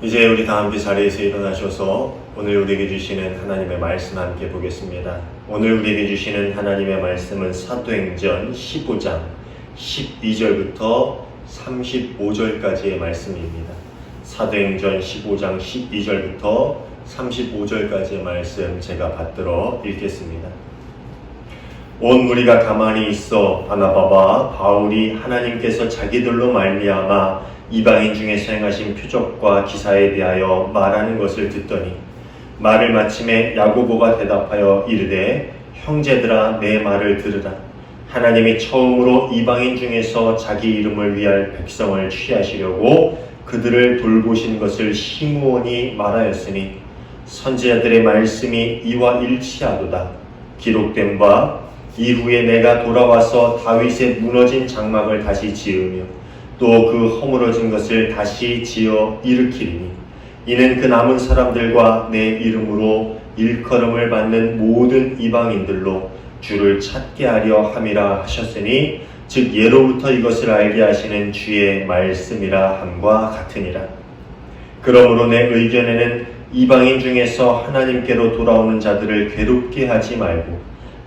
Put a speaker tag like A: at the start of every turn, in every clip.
A: 이제 우리 다 함께 자리에서 일어나셔서 오늘 우리에게 주시는 하나님의 말씀 함께 보겠습니다. 오늘 우리에게 주시는 하나님의 말씀은 사도행전 15장 12절부터 35절까지의 말씀입니다. 사도행전 15장 12절부터 35절까지의 말씀 제가 받들어 읽겠습니다. 온 무리가 가만히 있어 바나바와 바울이 하나님께서 자기들로 말미암아 이방인 중에서 행하신 표적과 기사에 대하여 말하는 것을 듣더니 말을 마침에 야고보가 대답하여 이르되 형제들아 내 말을 들으라. 하나님이 처음으로 이방인 중에서 자기 이름을 위할 백성을 취하시려고 그들을 돌보신 것을 시므온이 말하였으니 선지자들의 말씀이 이와 일치하도다. 기록된 바 이후에 내가 돌아와서 다윗의 무너진 장막을 다시 지으며 또 그 허물어진 것을 다시 지어 일으키리니 이는 그 남은 사람들과 내 이름으로 일컬음을 받는 모든 이방인들로 주를 찾게 하려 함이라 하셨으니 즉 예로부터 이것을 알게 하시는 주의 말씀이라 함과 같으니라. 그러므로 내 의견에는 이방인 중에서 하나님께로 돌아오는 자들을 괴롭게 하지 말고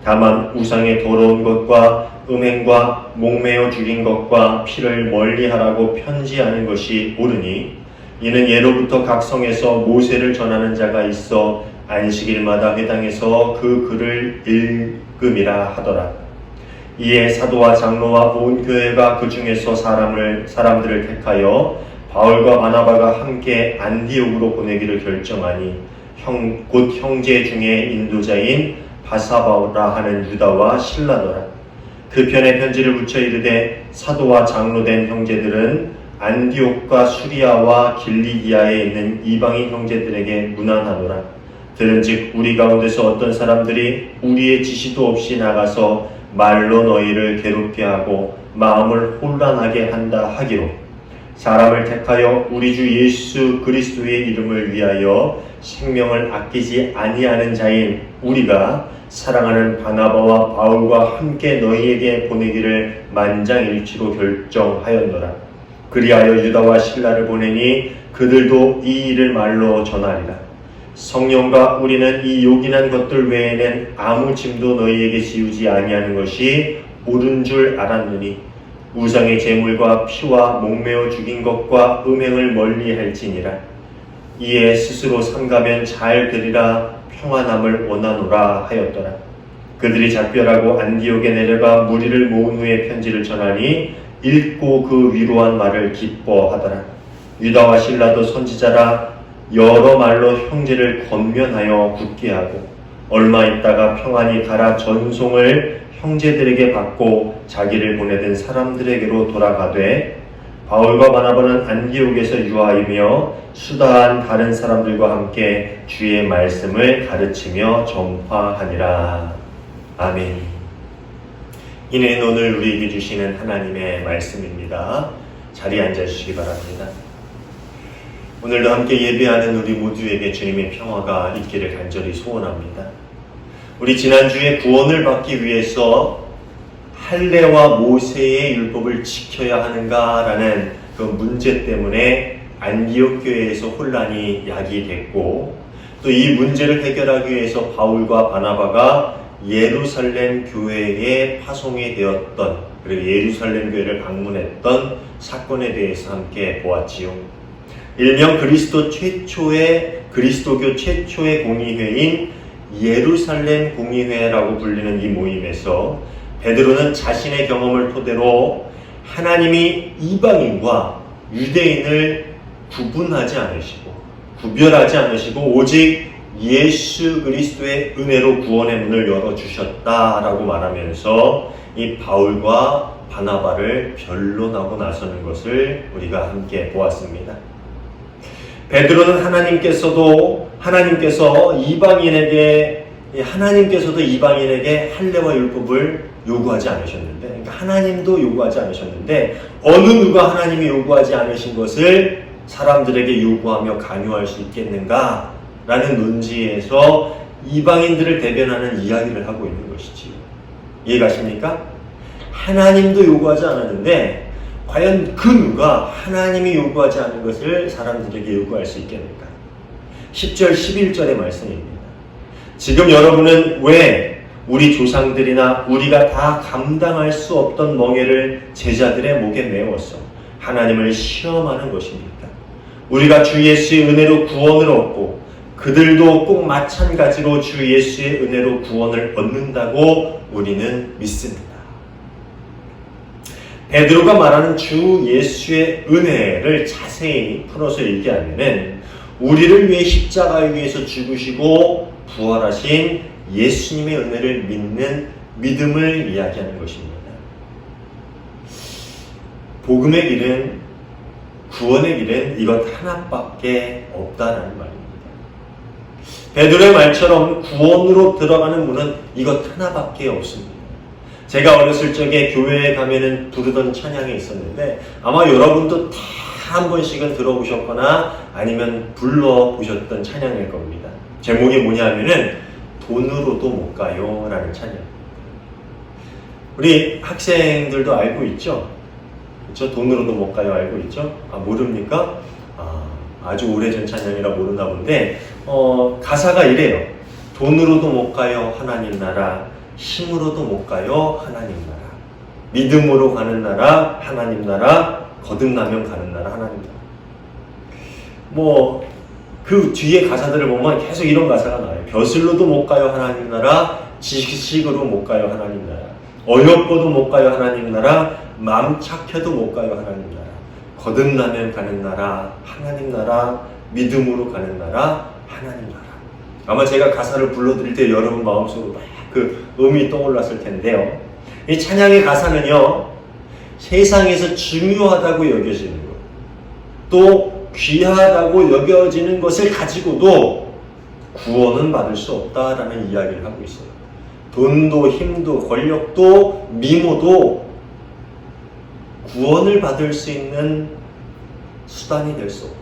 A: 다만 우상의 더러운 것과 음행과 목매어 죽인 것과 피를 멀리하라고 편지하는 것이 옳으니 이는 예로부터 각 성에서 모세를 전하는 자가 있어 안식일마다 회당에서 그 글을 읽음이라 하더라. 이에 사도와 장로와 온 교회가 그 중에서 사람들을 택하여 바울과 바나바가 함께 안디옥으로 보내기를 결정하니 곧 형제 중에 인도자인 바사바라 하는 유다와 실라더라. 그 편에 편지를 붙여 이르되 사도와 장로된 형제들은 안디옥과 수리아와 길리기아에 있는 이방인 형제들에게 문안하노라. 들은즉 우리 가운데서 어떤 사람들이 우리의 지시도 없이 나가서 말로 너희를 괴롭게 하고 마음을 혼란하게 한다 하기로 사람을 택하여 우리 주 예수 그리스도의 이름을 위하여 생명을 아끼지 아니하는 자인 우리가 사랑하는 바나바와 바울과 함께 너희에게 보내기를 만장일치로 결정하였노라. 그리하여 유다와 실라를 보내니 그들도 이 일을 말로 전하리라. 성령과 우리는 이 요긴한 것들 외에는 아무 짐도 너희에게 지우지 아니하는 것이 옳은 줄 알았느니 우상의 제물과 피와 목매어 죽인 것과 음행을 멀리할지니라. 이에 스스로 삼가면 잘 되리라. 평안함을 원하노라 하였더라. 그들이 작별하고 안디옥에 내려가 무리를 모은 후에 편지를 전하니 읽고 그 위로한 말을 기뻐하더라. 유다와 실라도 선지자라 여러 말로 형제를 권면하여 굳게 하고 얼마 있다가 평안히 가라 전송을 형제들에게 받고 자기를 보내던 사람들에게로 돌아가되 바울과 바나바는 안디옥에서 유하이며 수다한 다른 사람들과 함께 주의 말씀을 가르치며 전파하니라. 아멘. 이는 오늘 우리에게 주시는 하나님의 말씀입니다. 자리에 앉아주시기 바랍니다. 오늘도 함께 예배하는 우리 모두에게 주님의 평화가 있기를 간절히 소원합니다. 우리 지난주에 구원을 받기 위해서 할례와 모세의 율법을 지켜야 하는가라는 그 문제 때문에 안디옥 교회에서 혼란이 야기됐고 또 이 문제를 해결하기 위해서 바울과 바나바가 예루살렘 교회에 파송이 되었던 그리고 예루살렘 교회를 방문했던 사건에 대해서 함께 보았지요. 일명 그리스도교 최초의 공의회인 예루살렘 공의회라고 불리는 이 모임에서 베드로는 자신의 경험을 토대로 하나님이 이방인과 유대인을 구별하지 않으시고 오직 예수 그리스도의 은혜로 구원의 문을 열어주셨다라고 말하면서 이 바울과 바나바를 변론하고 나서는 것을 우리가 함께 보았습니다. 베드로는 하나님께서도 이방인에게 할례와 율법을 요구하지 않으셨는데, 그러니까 하나님도 요구하지 않으셨는데 어느 누가 하나님이 요구하지 않으신 것을 사람들에게 요구하며 강요할 수 있겠는가? 라는 논지에서 이방인들을 대변하는 이야기를 하고 있는 것이지요. 이해가십니까? 하나님도 요구하지 않았는데 과연 그 누가 하나님이 요구하지 않은 것을 사람들에게 요구할 수 있겠는가? 10절, 11절의 말씀입니다. 지금 여러분은 왜 우리 조상들이나 우리가 다 감당할 수 없던 멍에를 제자들의 목에 메웠어 하나님을 시험하는 것입니까? 우리가 주 예수의 은혜로 구원을 얻고 그들도 꼭 마찬가지로 주 예수의 은혜로 구원을 얻는다고 우리는 믿습니다. 베드로가 말하는 주 예수의 은혜를 자세히 풀어서 얘기하면은 우리를 위해 십자가 위에서 죽으시고 부활하신 예수님의 은혜를 믿는 믿음을 이야기하는 것입니다. 복음의 길은, 구원의 길은 이것 하나밖에 없다라는 말입니다. 베드로의 말처럼 구원으로 들어가는 문은 이것 하나밖에 없습니다. 제가 어렸을 적에 교회에 가면은 부르던 찬양이 있었는데 아마 여러분도 다 한 번씩은 들어보셨거나 아니면 불러보셨던 찬양일 겁니다. 제목이 뭐냐면은 돈으로도 못 가요 라는 찬양입니다. 우리 학생들도 알고 있죠? 그렇죠? 돈으로도 못 가요 알고 있죠? 모릅니까? 아주 오래전 찬양이라 모르나 본데 가사가 이래요. 돈으로도 못 가요 하나님 나라, 힘으로도 못 가요 하나님 나라, 믿음으로 가는 나라 하나님 나라, 거듭나면 가는 나라 하나님 나라. 그 뒤에 가사들을 보면 계속 이런 가사가 나와요. 벼슬로도 못 가요 하나님 나라, 지식으로 못 가요 하나님 나라, 어여뻐도 못 가요 하나님 나라, 마음 착해도 못 가요 하나님 나라, 거듭나면 가는 나라 하나님 나라, 믿음으로 가는 나라 하나님 나라. 아마 제가 가사를 불러드릴 때 여러분 마음속으로 막 그 음이 떠올랐을 텐데요. 이 찬양의 가사는요, 세상에서 중요하다고 여겨지는 것, 또 귀하다고 여겨지는 것을 가지고도 구원은 받을 수 없다라는 이야기를 하고 있어요. 돈도 힘도 권력도 미모도 구원을 받을 수 있는 수단이 될 수 없다.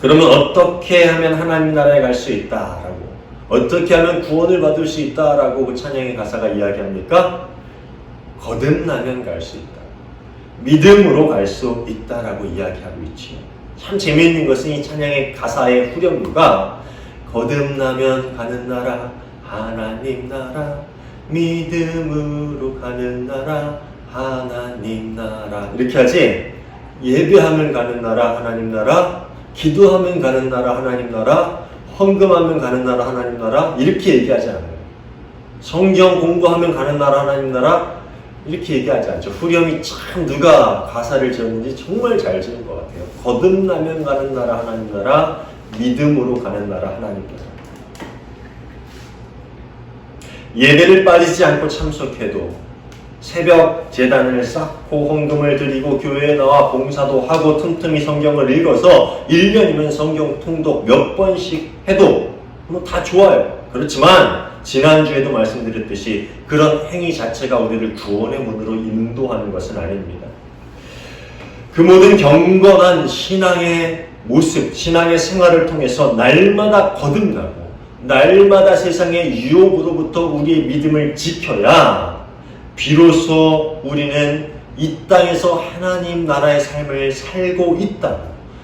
A: 그러면 어떻게 하면 하나님 나라에 갈 수 있다라고, 어떻게 하면 구원을 받을 수 있다라고 그 찬양의 가사가 이야기합니까? 거듭나면 갈 수 있다. 믿음으로 갈 수 있다라고 이야기하고 있지요. 참 재미있는 것은 이 찬양의 가사의 후렴구가 거듭나면 가는 나라 하나님 나라, 믿음으로 가는 나라 하나님 나라, 이렇게 하지, 예배하면 가는 나라 하나님 나라, 기도하면 가는 나라 하나님 나라, 헌금하면 가는 나라 하나님 나라, 이렇게 얘기하지 않아요. 성경 공부하면 가는 나라 하나님 나라, 이렇게 얘기하지 않죠. 후렴이 참 누가 가사를 지었는지 정말 잘 지은 것 같아요. 거듭나면 가는 나라 하나님 나라, 믿음으로 가는 나라 하나님 나라. 예배를 빠지지 않고 참석해도, 새벽 제단을 쌓고 헌금을 드리고 교회에 나와 봉사도 하고 틈틈이 성경을 읽어서 1년이면 성경 통독 몇 번씩 해도 다 좋아요. 그렇지만 지난주에도 말씀드렸듯이 그런 행위 자체가 우리를 구원의 문으로 인도하는 것은 아닙니다. 그 모든 경건한 신앙의 모습, 신앙의 생활을 통해서 날마다 거듭나고 날마다 세상의 유혹으로부터 우리의 믿음을 지켜야 비로소 우리는 이 땅에서 하나님 나라의 삶을 살고 있다,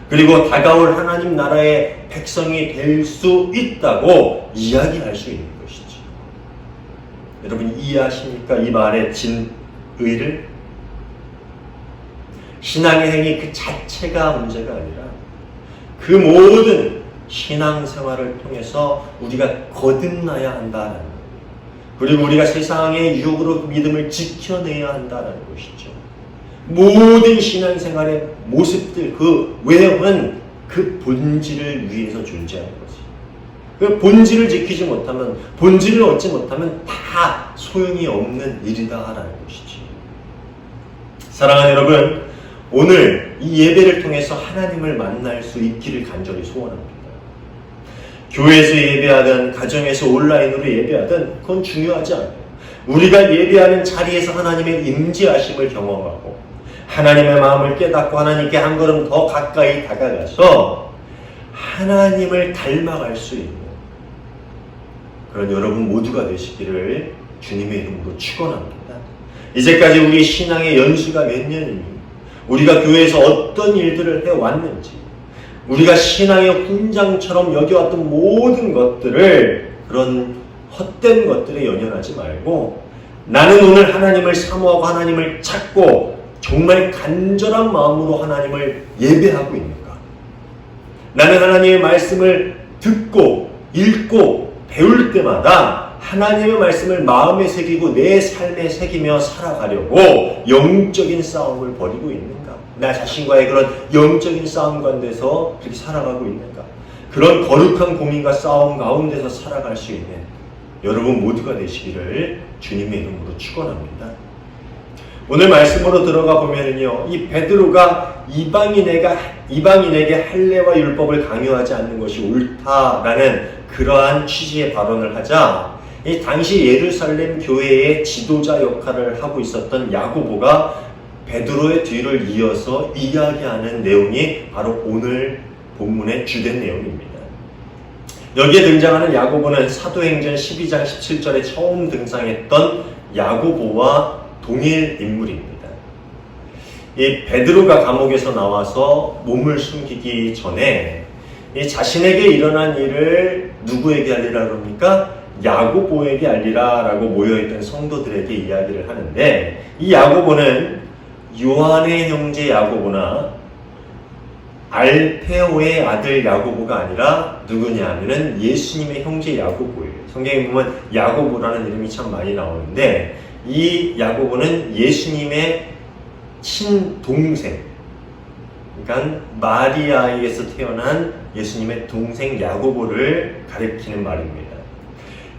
A: 그리고 다가올 하나님 나라의 백성이 될 수 있다고 이야기할 수 있는 것이죠. 여러분 이해하십니까? 이 말의 진의를? 신앙의 행위 그 자체가 문제가 아니라 그 모든 신앙생활을 통해서 우리가 거듭나야 한다는 것, 그리고 우리가 세상의 유혹으로 믿음을 지켜내야 한다는 것이죠. 모든 신앙생활의 모습들, 그 외형은 그 본질을 위해서 존재하는 거지. 그 본질을 지키지 못하면, 본질을 얻지 못하면 다 소용이 없는 일이다라는 것이지. 사랑하는 여러분, 오늘 이 예배를 통해서 하나님을 만날 수 있기를 간절히 소원합니다. 교회에서 예배하든 가정에서 온라인으로 예배하든 그건 중요하지 않아요. 우리가 예배하는 자리에서 하나님의 임재하심을 경험하고 하나님의 마음을 깨닫고 하나님께 한 걸음 더 가까이 다가가서 하나님을 닮아갈 수 있는 그런 여러분 모두가 되시기를 주님의 이름으로 축원합니다. 이제까지 우리 신앙의 연수가 몇 년이니, 우리가 교회에서 어떤 일들을 해왔는지, 우리가 신앙의 훈장처럼 여겨왔던 모든 것들을 그런 헛된 것들에 연연하지 말고, 나는 오늘 하나님을 사모하고 하나님을 찾고 정말 간절한 마음으로 하나님을 예배하고 있는가? 나는 하나님의 말씀을 듣고 읽고 배울 때마다 하나님의 말씀을 마음에 새기고 내 삶에 새기며 살아가려고 영적인 싸움을 벌이고 있는가? 나 자신과의 그런 영적인 싸움 가운데서 그렇게 살아가고 있는가? 그런 거룩한 고민과 싸움 가운데서 살아갈 수 있는 여러분 모두가 되시기를 주님의 이름으로 축원합니다. 오늘 말씀으로 들어가 보면은요, 이 베드로가 이방인에게 할례와 율법을 강요하지 않는 것이 옳다라는 그러한 취지의 발언을 하자, 이 당시 예루살렘 교회의 지도자 역할을 하고 있었던 야고보가 베드로의 뒤를 이어서 이야기하는 내용이 바로 오늘 본문의 주된 내용입니다. 여기에 등장하는 야고보는 사도행전 12장 17절에 처음 등장했던 야고보와 동일 인물입니다. 이 베드로가 감옥에서 나와서 몸을 숨기기 전에 이 자신에게 일어난 일을 누구에게 알리라 그럽니까? 야고보에게 알리라 라고 모여있던 성도들에게 이야기를 하는데, 이 야고보는 요한의 형제 야고보나 알페오의 아들 야고보가 아니라 누구냐 하면은 예수님의 형제 야고보예요. 성경에 보면 야고보라는 이름이 참 많이 나오는데, 이 야고보는 예수님의 친동생, 그러니까 마리아에게서 태어난 예수님의 동생 야고보를 가리키는 말입니다.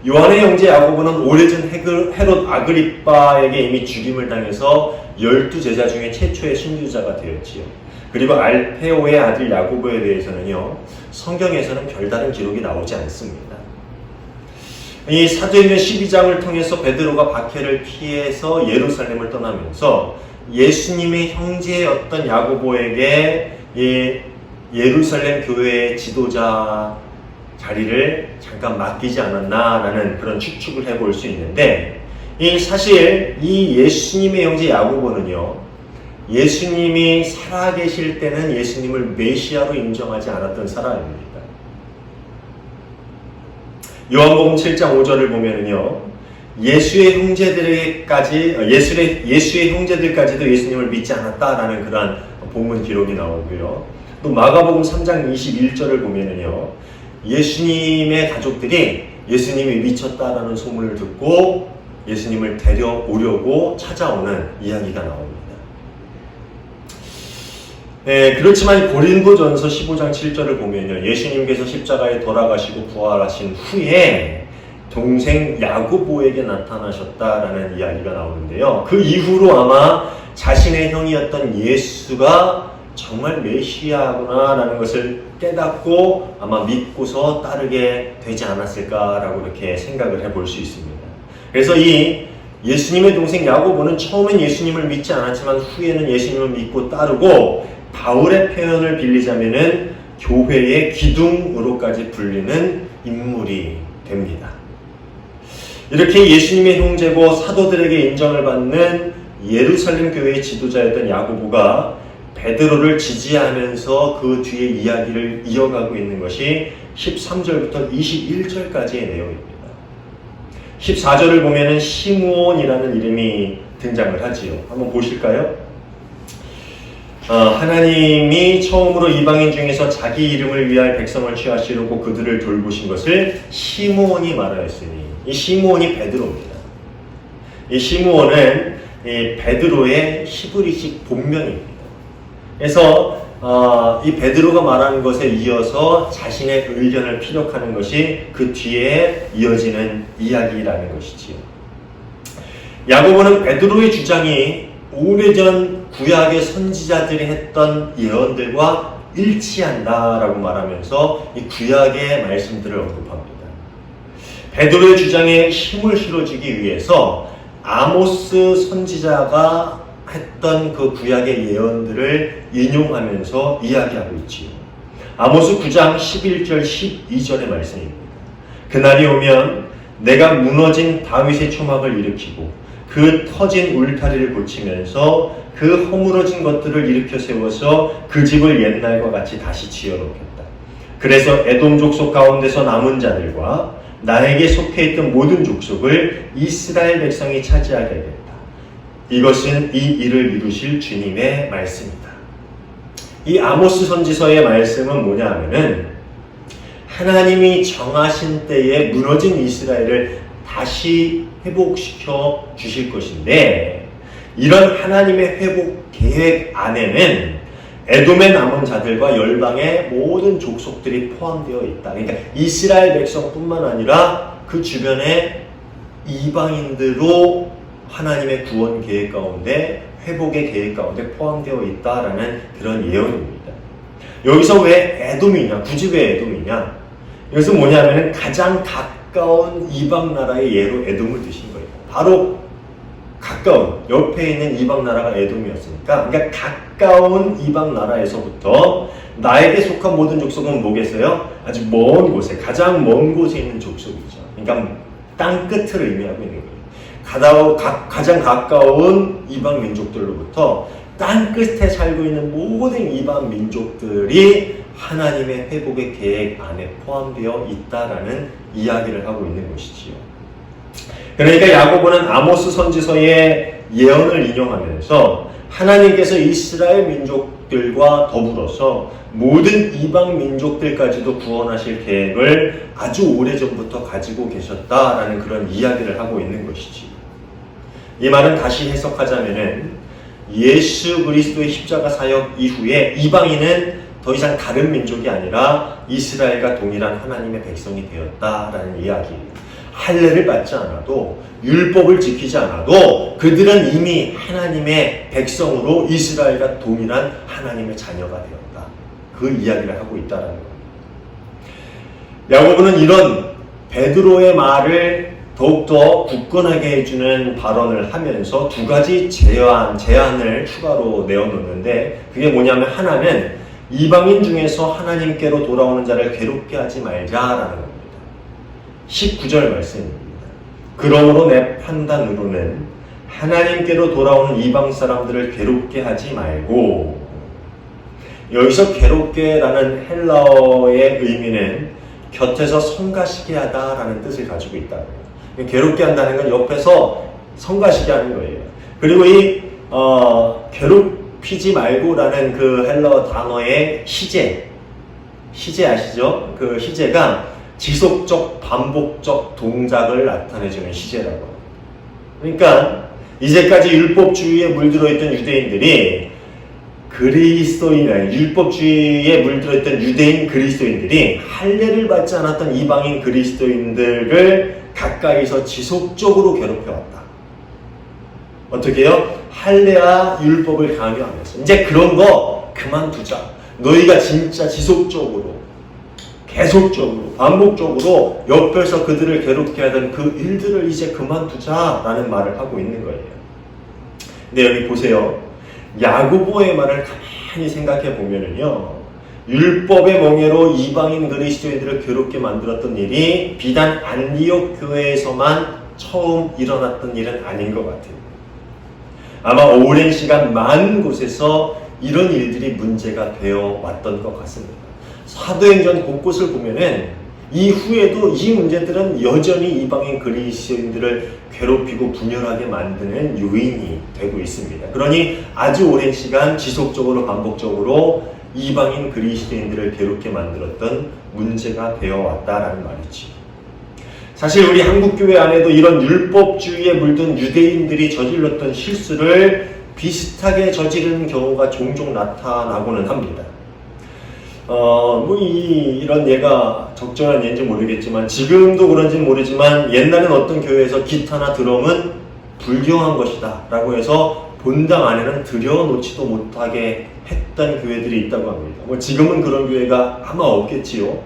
A: 요한의 형제 야고보는 오래전 헤롯 아그리빠에게 이미 죽임을 당해서 12제자 중에 최초의 순교자가 되었지요. 그리고 알페오의 아들 야고보에 대해서는요, 성경에서는 별다른 기록이 나오지 않습니다. 이 사도행전 12장을 통해서 베드로가 박해를 피해서 예루살렘을 떠나면서 예수님의 형제였던 야고보에게 이 예루살렘 교회의 지도자 자리를 잠깐 맡기지 않았나라는 그런 추측을 해볼 수 있는데, 사실 이 예수님의 형제 야고보는요, 예수님이 살아계실 때는 예수님을 메시아로 인정하지 않았던 사람입니다. 요한복음 7장 5절을 보면은요, 예수의 형제들까지도 예수님을 믿지 않았다라는 그러한 본문 기록이 나오고요. 또 마가복음 3장 21절을 보면은요, 예수님의 가족들이 예수님이 미쳤다라는 소문을 듣고 예수님을 데려오려고 찾아오는 이야기가 나옵니다. 그렇지만 고린도전서 15장 7절을 보면요, 예수님께서 십자가에 돌아가시고 부활하신 후에 동생 야고보에게 나타나셨다라는 이야기가 나오는데요. 그 이후로 아마 자신의 형이었던 예수가 정말 메시아구나라는 것을 깨닫고 아마 믿고서 따르게 되지 않았을까라고 이렇게 생각을 해볼 수 있습니다. 그래서 이 예수님의 동생 야고보는 처음엔 예수님을 믿지 않았지만 후에는 예수님을 믿고 따르고, 바울의 표현을 빌리자면은 교회의 기둥으로까지 불리는 인물이 됩니다. 이렇게 예수님의 형제고 사도들에게 인정을 받는 예루살렘 교회의 지도자였던 야고보가 베드로를 지지하면서 그 뒤에 이야기를 이어가고 있는 것이 13절부터 21절까지의 내용입니다. 14절을 보면은 시므온이라는 이름이 등장을 하지요. 한번 보실까요? 하나님이 처음으로 이방인 중에서 자기 이름을 위할 백성을 취하시려고 그들을 돌보신 것을 시므온이 말하였으니, 이 시므온이 베드로입니다. 이 시므온은 이 베드로의 히브리식 본명입니다. 그래서 이 베드로가 말하는 것에 이어서 자신의 의견을 피력하는 것이 그 뒤에 이어지는 이야기라는 것이지요. 야고보는 베드로의 주장이 오래전 구약의 선지자들이 했던 예언들과 일치한다라고 말하면서 이 구약의 말씀들을 언급합니다. 베드로의 주장에 힘을 실어주기 위해서 아모스 선지자가 했던 그 구약의 예언들을 인용하면서 이야기하고 있지요. 아모스 9장 11절 12절의 말씀입니다. 그날이 오면 내가 무너진 다윗의 초막을 일으키고 그 터진 울타리를 고치면서 그 허물어진 것들을 일으켜 세워서 그 집을 옛날과 같이 다시 지어놓겠다. 그래서 에돔 족속 가운데서 남은 자들과 나에게 속해 있던 모든 족속을 이스라엘 백성이 차지하게 하겠다. 이것은 이 일을 이루실 주님의 말씀이다. 이 아모스 선지서의 말씀은 뭐냐 하면은 하나님이 정하신 때에 무너진 이스라엘을 다시 회복시켜 주실 것인데, 이런 하나님의 회복 계획 안에는 에돔에 남은 자들과 열방의 모든 족속들이 포함되어 있다. 그러니까 이스라엘 백성뿐만 아니라 그 주변의 이방인들로 하나님의 구원 계획 가운데, 회복의 계획 가운데 포함되어 있다라는 그런 예언입니다. 여기서 왜 에돔이냐? 굳이 왜 에돔이냐? 이것은 뭐냐면은 가장 가까운 이방 나라의 예로 에돔을 드신 거예요. 바로 가까운 옆에 있는 이방 나라가 에돔이었으니까, 그러니까 가까운 이방 나라에서부터 나에게 속한 모든 족속은 뭐겠어요? 아주 먼 곳에, 가장 먼 곳에 있는 족속이죠. 그러니까 땅 끝을 의미하고 있는 거예요. 가장 가까운 이방 민족들로부터 땅 끝에 살고 있는 모든 이방 민족들이 하나님의 회복의 계획 안에 포함되어 있다라는 이야기를 하고 있는 것이지요. 그러니까 야고보는 아모스 선지서의 예언을 인용하면서 하나님께서 이스라엘 민족들과 더불어서 모든 이방 민족들까지도 구원하실 계획을 아주 오래전부터 가지고 계셨다라는 그런 이야기를 하고 있는 것이지. 이 말은 다시 해석하자면은 예수 그리스도의 십자가 사역 이후에 이방인은 더 이상 다른 민족이 아니라 이스라엘과 동일한 하나님의 백성이 되었다라는 이야기예요. 할례를 받지 않아도, 율법을 지키지 않아도 그들은 이미 하나님의 백성으로 이스라엘과 동일한 하나님의 자녀가 되었다. 그 이야기를 하고 있다는 겁니다. 야고보는 이런 베드로의 말을 더욱더 굳건하게 해주는 발언을 하면서 두 가지 제안을 추가로 내어놓는데, 그게 뭐냐면 하나는 이방인 중에서 하나님께로 돌아오는 자를 괴롭게 하지 말자라는 겁니다. 19절 말씀입니다. 그러므로 내 판단으로는 하나님께로 돌아오는 이방 사람들을 괴롭게 하지 말고, 여기서 괴롭게라는 헬라어의 의미는 곁에서 성가시게 하다라는 뜻을 가지고 있다고요. 괴롭게 한다는 건 옆에서 성가시게 하는 거예요. 그리고 이 괴롭히지 말고라는 그 헬라어 단어의 희재 아시죠? 그 희재가 지속적 반복적 동작을 나타내주는 희재라고. 그러니까 이제까지 율법주의에 물들어 있던 유대인들이 율법주의에 물들어있던 유대인 그리스도인들이 할례를 받지 않았던 이방인 그리스도인들을 가까이서 지속적으로 괴롭혀왔다. 어떻게 해요? 할례와 율법을 강요하면서 이제 그런 거 그만두자. 너희가 진짜 지속적으로, 계속적으로, 반복적으로 옆에서 그들을 괴롭게 하던 그 일들을 이제 그만두자라는 말을 하고 있는 거예요. 근데 여기 보세요. 야고보의 말을 가만히 생각해 보면은요, 율법의 멍에로 이방인 그리스도인들을 괴롭게 만들었던 일이 비단 안디옥 교회에서만 처음 일어났던 일은 아닌 것 같아요. 아마 오랜 시간 많은 곳에서 이런 일들이 문제가 되어 왔던 것 같습니다. 사도행전 곳곳을 보면은 이후에도 이 문제들은 여전히 이방인 그리스도인들을 괴롭히고 분열하게 만드는 요인이 되고 있습니다. 그러니 아주 오랜 시간 지속적으로 반복적으로 이방인 그리스도인들을 괴롭게 만들었던 문제가 되어 왔다라는 말이지. 사실 우리 한국교회 안에도 이런 율법주의에 물든 유대인들이 저질렀던 실수를 비슷하게 저지르는 경우가 종종 나타나고는 합니다. 이런 예가 적절한 예인지 모르겠지만, 지금도 그런지는 모르지만, 옛날엔 어떤 교회에서 기타나 드럼은 불경한 것이다 라고 해서 본당 안에는 들여놓지도 못하게 했던 교회들이 있다고 합니다. 지금은 그런 교회가 아마 없겠지요.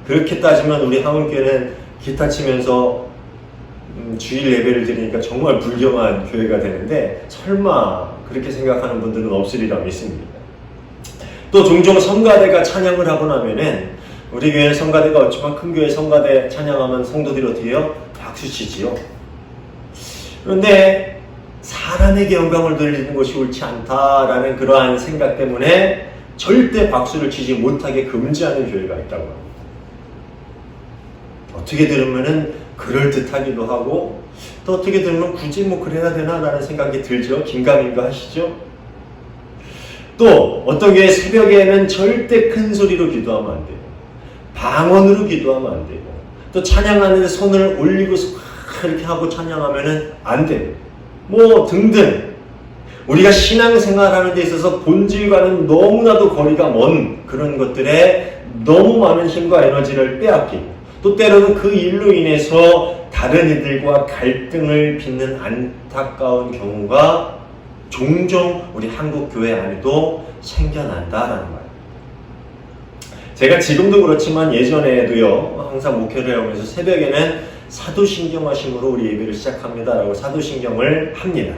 A: 그렇게 따지면 우리 한국교회는 기타 치면서 주일 예배를 드리니까 정말 불경한 교회가 되는데, 설마 그렇게 생각하는 분들은 없으리라 믿습니다. 또 종종 성가대가 찬양을 하고 나면은, 우리 교회는 성가대가 없지만 큰 교회 성가대 찬양하면 성도들이 어떻게 해요? 박수치지요. 그런데 하나님께 영광을 돌리는 것이 옳지 않다라는 그러한 생각 때문에 절대 박수를 치지 못하게 금지하는 교회가 있다고 합니다. 어떻게 들으면은 그럴듯하기도 하고 또 어떻게 들으면 굳이 뭐 그래야 되나 라는 생각이 들죠. 긴가민가 하시죠. 또 어떤 교회 새벽에는 절대 큰 소리로 기도하면 안 되고 방언으로 기도하면 안 되고 또 찬양하는데 손을 올리고서 이렇게 하고 찬양하면은 안 되고 뭐 등등 우리가 신앙생활하는 데 있어서 본질과는 너무나도 거리가 먼 그런 것들에 너무 많은 힘과 에너지를 빼앗기고 또 때로는 그 일로 인해서 다른 이들과 갈등을 빚는 안타까운 경우가 종종 우리 한국 교회 안에도 생겨난다라는 말. 제가 지금도 그렇지만 예전에도요 항상 목회를 해오면서 새벽에는 사도신경하심으로 우리 예배를 시작합니다라고 사도신경을 합니다.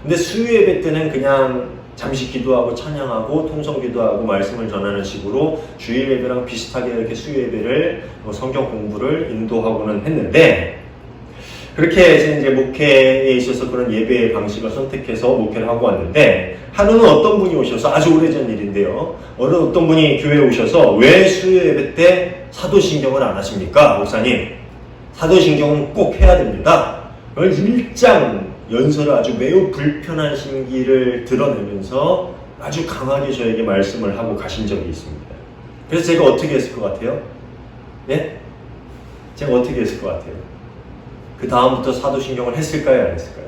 A: 근데 수요 예배 때는 그냥 잠시 기도하고 찬양하고 통성기도하고 말씀을 전하는 식으로 주일 예배랑 비슷하게 이렇게 수요 예배를 성경 공부를 인도하고는 했는데 그렇게 이제 목회에 있어서 그런 예배의 방식을 선택해서 목회를 하고 왔는데 하루는 어떤 분이 오셔서 아주 오래전 일인데요. 어떤 분이 교회에 오셔서 왜 수요 예배 때 사도신경을 안 하십니까? 목사님 사도신경은 꼭 해야 됩니다. 일장 연설을 아주 매우 불편한 심기를 드러내면서 아주 강하게 저에게 말씀을 하고 가신 적이 있습니다. 그래서 제가 어떻게 했을 것 같아요? 네? 제가 어떻게 했을 것 같아요? 그 다음부터 사도신경을 했을까요? 안 했을까요?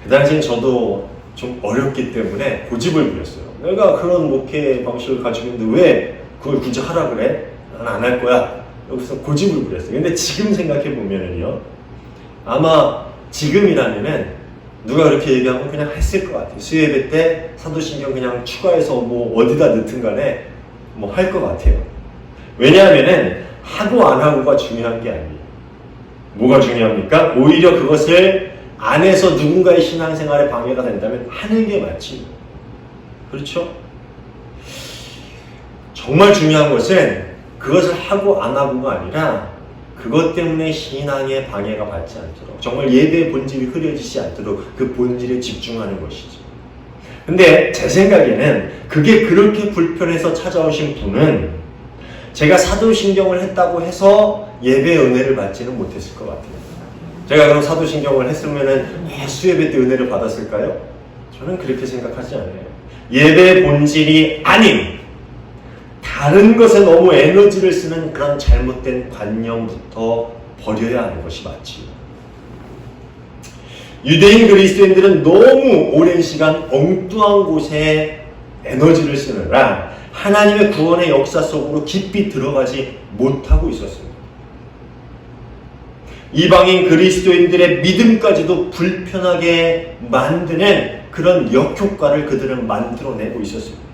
A: 그 당시엔 저도 좀 어렵기 때문에 고집을 부렸어요. 내가 그런 목회 방식을 가지고 있는데 왜 그걸 굳이 하라 그래? 난 안 할 거야. 여기서 고집을 부렸어요. 근데 지금 생각해 보면은요, 아마 지금이라면은 누가 그렇게 얘기하면 그냥 했을 것 같아요. 수요예배 때 사도신경 그냥 추가해서 뭐 어디다 넣든 간에 뭐 할 것 같아요. 왜냐하면은 하고 안 하고가 중요한 게 아니에요. 뭐가 중요합니까? 오히려 그것을 안 해서 누군가의 신앙생활에 방해가 된다면 하는 게 맞지. 그렇죠? 정말 중요한 것은 그것을 하고 안 하고가 아니라 그것 때문에 신앙에 방해가 받지 않도록 정말 예배의 본질이 흐려지지 않도록 그 본질에 집중하는 것이죠. 근데 제 생각에는 그게 그렇게 불편해서 찾아오신 분은 제가 사도신경을 했다고 해서 예배의 은혜를 받지는 못했을 것 같아요. 제가 그럼 사도신경을 했으면은 수예배 때 은혜를 받았을까요? 저는 그렇게 생각하지 않아요. 예배의 본질이 아닌 다른 것에 너무 에너지를 쓰는 그런 잘못된 관념부터 버려야 하는 것이 맞지요. 유대인 그리스도인들은 너무 오랜 시간 엉뚱한 곳에 에너지를 쓰느라 하나님의 구원의 역사 속으로 깊이 들어가지 못하고 있었습니다. 이방인 그리스도인들의 믿음까지도 불편하게 만드는 그런 역효과를 그들은 만들어내고 있었습니다.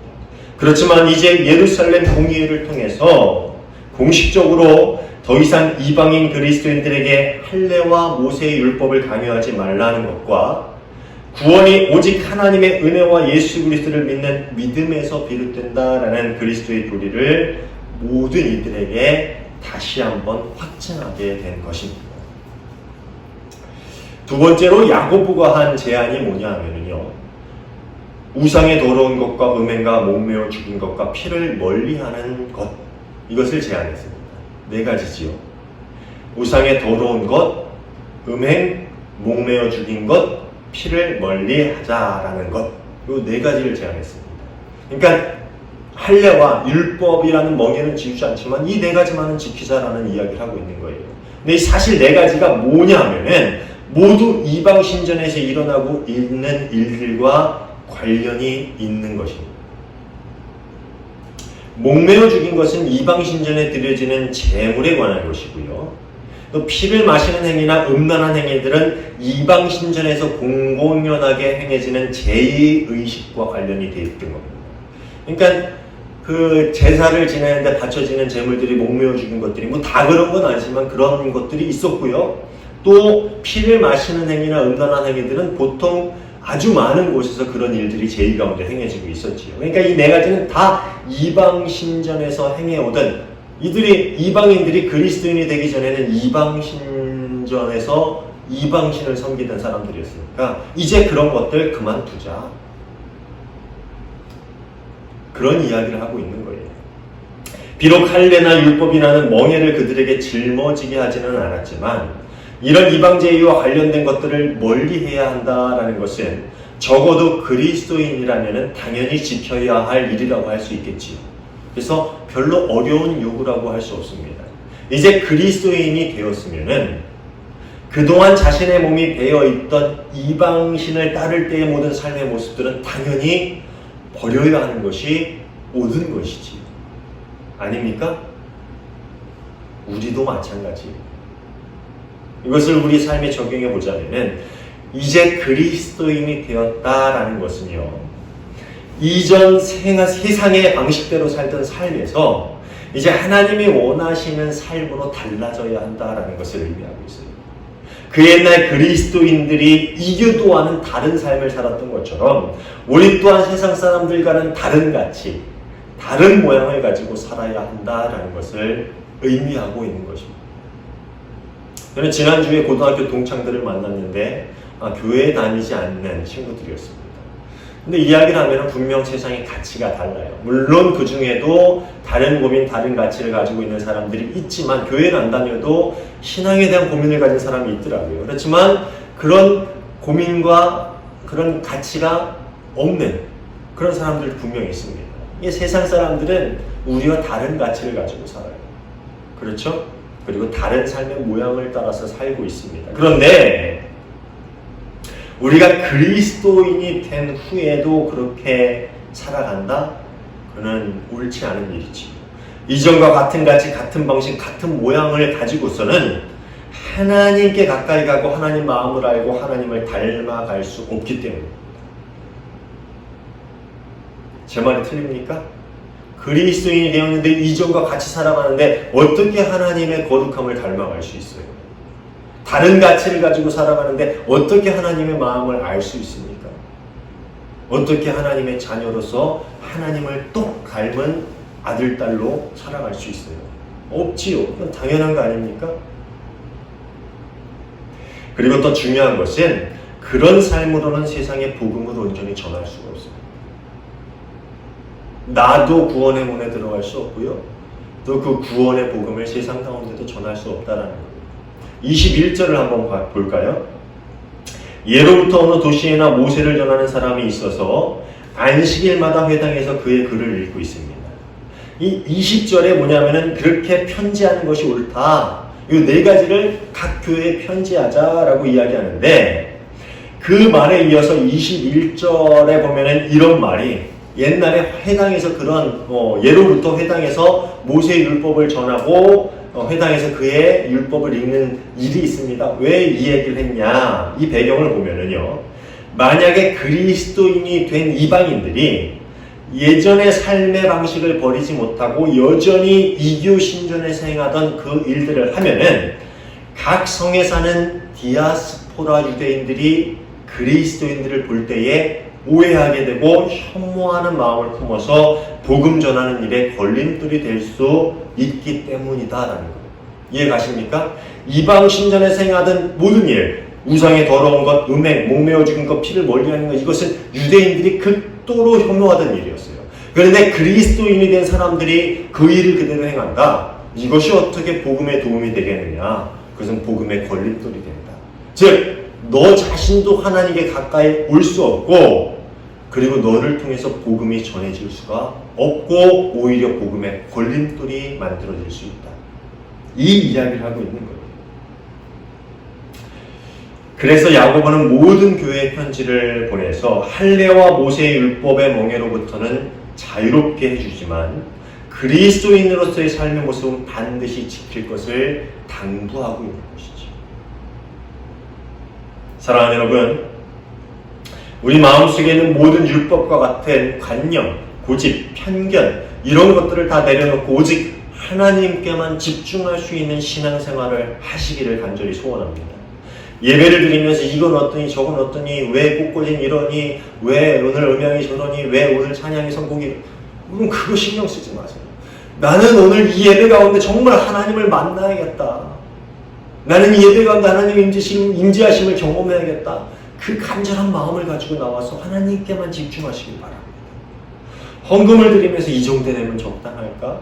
A: 그렇지만 이제 예루살렘 공의회를 통해서 공식적으로 더 이상 이방인 그리스도인들에게 할례와 모세의 율법을 강요하지 말라는 것과 구원이 오직 하나님의 은혜와 예수 그리스도를 믿는 믿음에서 비롯된다라는 그리스도의 도리를 모든 이들에게 다시 한번 확증하게 된 것입니다. 두 번째로 야고보가 한 제안이 뭐냐 하면요, 우상에 더러운 것과 음행과 목매어 죽인 것과 피를 멀리하는 것, 이것을 제안했습니다. 네 가지지요. 우상에 더러운 것, 음행, 목매어 죽인 것, 피를 멀리하자라는 것, 이 네 가지를 제안했습니다. 그러니까 할례와 율법이라는 멍에는 지우지 않지만 이 네 가지만은 지키자라는 이야기를 하고 있는 거예요. 근데 사실 네 가지가 뭐냐면은 모두 이방 신전에서 일어나고 있는 일들과 관련이 있는 것입니다. 목매어 죽인 것은 이방 신전에 드려지는 제물에 관한 것이고요. 또 피를 마시는 행위나 음란한 행위들은 이방 신전에서 공공연하게 행해지는 제의의식과 관련이 되어 있던 겁니다. 그러니까 그 제사를 지내는데 바쳐지는 제물들이 목매어 죽인 것들이 뭐 다 그런 건 아니지만 그런 것들이 있었고요. 또 피를 마시는 행위나 음란한 행위들은 보통 아주 많은 곳에서 그런 일들이 제의 가운데 행해지고 있었지요. 그러니까 이 네 가지는 다 이방 신전에서 행해오던 이방인들이 그리스도인이 되기 전에는 이방 신전에서 이방신을 섬기던 사람들이었으니까 이제 그런 것들 그만두자. 그런 이야기를 하고 있는 거예요. 비록 할례나 율법이라는 멍에를 그들에게 짊어지게 하지는 않았지만 이런 이방제의와 관련된 것들을 멀리해야 한다라는 것은 적어도 그리스도인이라면 당연히 지켜야 할 일이라고 할 수 있겠지요. 그래서 별로 어려운 요구라고 할 수 없습니다. 이제 그리스도인이 되었으면은 그동안 자신의 몸이 배어있던 이방신을 따를 때의 모든 삶의 모습들은 당연히 버려야 하는 것이 옳은 것이지. 아닙니까? 우리도 마찬가지예요. 이것을 우리 삶에 적용해 보자면은 이제 그리스도인이 되었다라는 것은요, 이전 세상의 방식대로 살던 삶에서 이제 하나님이 원하시는 삶으로 달라져야 한다라는 것을 의미하고 있어요. 그 옛날 그리스도인들이 이교도와는 다른 삶을 살았던 것처럼 우리 또한 세상 사람들과는 다른 가치, 다른 모양을 가지고 살아야 한다라는 것을 의미하고 있는 것입니다. 저는 지난주에 고등학교 동창들을 만났는데 교회에 다니지 않는 친구들이었습니다. 근데 이야기를 하면 분명 세상의 가치가 달라요. 물론 그 중에도 다른 고민, 다른 가치를 가지고 있는 사람들이 있지만 교회를 안 다녀도 신앙에 대한 고민을 가진 사람이 있더라고요. 그렇지만 그런 고민과 그런 가치가 없는 그런 사람들 분명히 있습니다. 이 세상 사람들은 우리와 다른 가치를 가지고 살아요. 그렇죠? 그리고 다른 삶의 모양을 따라서 살고 있습니다. 그런데 우리가 그리스도인이 된 후에도 그렇게 살아간다? 그는 옳지 않은 일이지. 이전과 같은 가치, 같은 방식, 같은 모양을 가지고서는 하나님께 가까이 가고 하나님 마음을 알고 하나님을 닮아갈 수 없기 때문입니다. 제 말이 틀립니까? 그리스도인이 되었는데 이전과 같이 살아가는데 어떻게 하나님의 거룩함을 닮아갈 수 있어요? 다른 가치를 가지고 살아가는데 어떻게 하나님의 마음을 알 수 있습니까? 어떻게 하나님의 자녀로서 하나님을 똑 닮은 아들, 딸로 살아갈 수 있어요? 없지요. 그건 당연한 거 아닙니까? 그리고 더 중요한 것은 그런 삶으로는 세상의 복음을 온전히 전할 수가 없습니다. 나도 구원의 문에 들어갈 수 없고요. 또 그 구원의 복음을 세상 가운데도 전할 수 없다라는 거예요. 21절을 한번 볼까요? 예로부터 어느 도시에나 모세를 전하는 사람이 있어서 안식일마다 회당에서 그의 글을 읽고 있습니다. 이 20절에 뭐냐면은 그렇게 편지하는 것이 옳다. 이 네 가지를 각 교회에 편지하자라고 이야기하는데 그 말에 이어서 21절에 보면은 이런 말이 옛날에 회당에서 그런 예로부터 회당에서 모세의 율법을 전하고 회당에서 그의 율법을 읽는 일이 있습니다. 왜 이 얘기를 했냐? 이 배경을 보면은요. 만약에 그리스도인이 된 이방인들이 예전의 삶의 방식을 버리지 못하고 여전히 이교 신전에서 행하던 그 일들을 하면은 각 성에 사는 디아스포라 유대인들이 그리스도인들을 볼 때에 오해하게 되고 혐오하는 마음을 품어서 복음 전하는 일에 걸림돌이 될 수 있기 때문이다라는 거예요. 이해가십니까? 이방 신전에서 행하던 모든 일, 우상의 더러운 것, 음행, 목매어 죽은 것, 피를 멀리하는 것, 이것은 유대인들이 극도로 혐오하던 일이었어요. 그런데 그리스도인이 된 사람들이 그 일을 그대로 행한다. 이것이 어떻게 복음에 도움이 되겠느냐? 그것은 복음의 걸림돌이 된다. 즉 너 자신도 하나님께 가까이 올 수 없고 그리고 너를 통해서 복음이 전해질 수가 없고 오히려 복음의 걸림돌이 만들어질 수 있다. 이 이야기를 하고 있는 거예요. 그래서 야고보는 모든 교회에 편지를 보내서 할례와 모세의 율법의 멍에로부터는 자유롭게 해주지만 그리스도인으로서의 삶의 모습은 반드시 지킬 것을 당부하고 있는 것이죠. 사랑하는 여러분, 우리 마음속에 있는 모든 율법과 같은 관념, 고집, 편견 이런 것들을 다 내려놓고 오직 하나님께만 집중할 수 있는 신앙생활을 하시기를 간절히 소원합니다. 예배를 드리면서 이건 어떠니 저건 어떠니 왜 꽃꽂이는 이러니 왜 오늘 음향이 저러니 왜 오늘 찬양이 선곡이 그럼 그거 신경 쓰지 마세요. 나는 오늘 이 예배 가운데 정말 하나님을 만나야겠다. 나는 예배 가운데 하나님의 임재하심을 경험해야겠다. 그 간절한 마음을 가지고 나와서 하나님께만 집중하시길 바랍니다. 헌금을 드리면서 이 정도 내면 적당할까?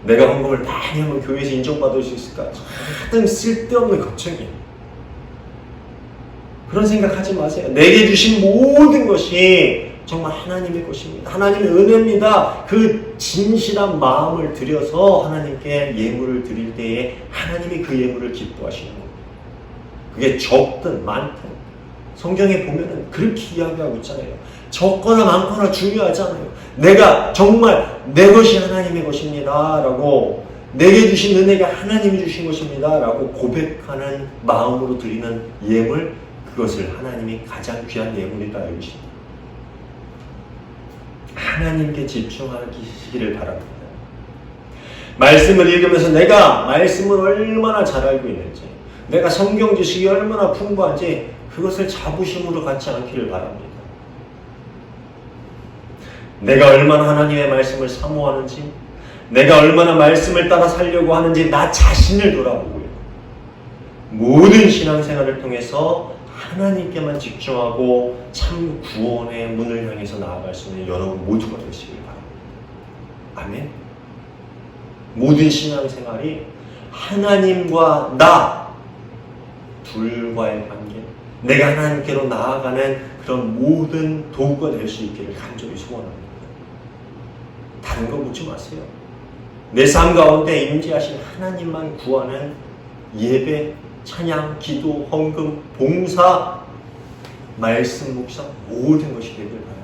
A: 내가 헌금을 많이 하면 교회에서 인정받을 수 있을까? 하등 쓸데없는 걱정이에요. 그런 생각하지 마세요. 내게 주신 모든 것이 정말 하나님의 것입니다. 하나님의 은혜입니다. 그 진실한 마음을 들여서 하나님께 예물을 드릴 때에 하나님이 그 예물을 기뻐하시는 겁니다. 그게 적든 많든 성경에 보면은 그렇게 이야기하고 있잖아요. 적거나 많거나 중요하지 않아요. 내가 정말 내 것이 하나님의 것입니다 라고, 내게 주신 은혜가 하나님이 주신 것입니다 라고 고백하는 마음으로 드리는 예물, 그것을 하나님이 가장 귀한 예물이다 여기십니다. 하나님께 집중하시기를 바랍니다. 말씀을 읽으면서 내가 말씀을 얼마나 잘 알고 있는지, 내가 성경 지식이 얼마나 풍부한지 그것을 자부심으로 갖지 않기를 바랍니다. 내가 얼마나 하나님의 말씀을 사모하는지, 내가 얼마나 말씀을 따라 살려고 하는지 나 자신을 돌아보고요. 모든 신앙생활을 통해서 하나님께만 집중하고 참 구원의 문을 향해서 나아갈 수 있는 여러분 모두가 되시길 바랍니다. 아멘. 모든 신앙생활이 하나님과 나 둘과의 관계, 내가 하나님께로 나아가는 그런 모든 도구가 될 수 있기를 간절히 소원합니다. 다른 거 묻지 마세요. 내 삶 가운데 임재하신 하나님만 구하는 예배, 찬양, 기도, 헌금, 봉사, 말씀, 묵상 모든 것이 되길 바랍니다.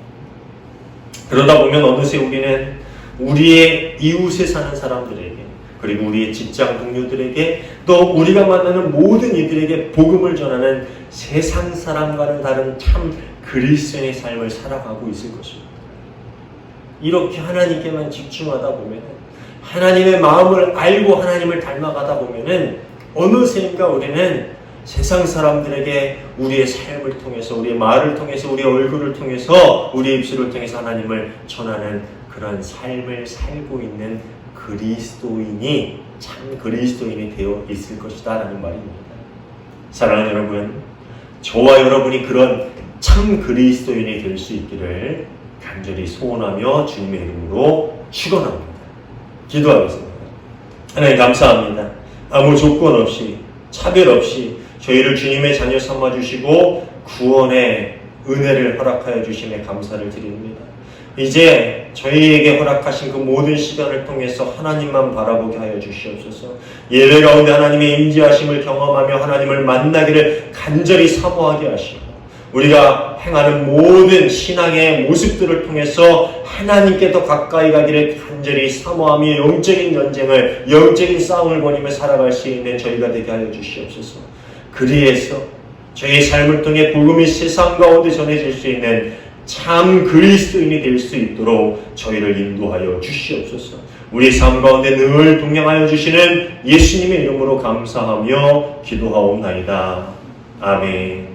A: 그러다 보면 어느새 우리는 우리의 이웃에 사는 사람들에게, 그리고 우리의 직장 동료들에게, 또 우리가 만나는 모든 이들에게 복음을 전하는 세상 사람과는 다른 참 그리스도인의 삶을 살아가고 있을 것입니다. 이렇게 하나님께만 집중하다 보면, 하나님의 마음을 알고 하나님을 닮아가다 보면은 어느새인가 우리는 세상 사람들에게 우리의 삶을 통해서, 우리의 말을 통해서, 우리의 얼굴을 통해서, 우리의 입술을 통해서 하나님을 전하는 그런 삶을 살고 있는 그리스도인이, 참 그리스도인이 되어 있을 것이다 라는 말입니다. 사랑하는 여러분, 저와 여러분이 그런 참 그리스도인이 될 수 있기를 간절히 소원하며 주님의 이름으로 축원합니다. 기도하겠습니다. 하나님 감사합니다. 아무 조건 없이, 차별 없이 저희를 주님의 자녀 삼아주시고 구원의 은혜를 허락하여 주심에 감사를 드립니다. 이제 저희에게 허락하신 그 모든 시간을 통해서 하나님만 바라보게 하여 주시옵소서. 예배 가운데 하나님의 임재하심을 경험하며 하나님을 만나기를 간절히 사모하게 하시고, 우리가 행하는 모든 신앙의 모습들을 통해서 하나님께 더 가까이 가기를 간절히 사모하며 영적인 전쟁을, 영적인 싸움을 벌이며 살아갈 수 있는 저희가 되게 하여 주시옵소서. 그리해서 저희의 삶을 통해 복음이 세상 가운데 전해질 수 있는 참 그리스도인이 될 수 있도록 저희를 인도하여 주시옵소서. 우리 삶 가운데 늘 동행하여 주시는 예수님의 이름으로 감사하며 기도하옵나이다. 아멘.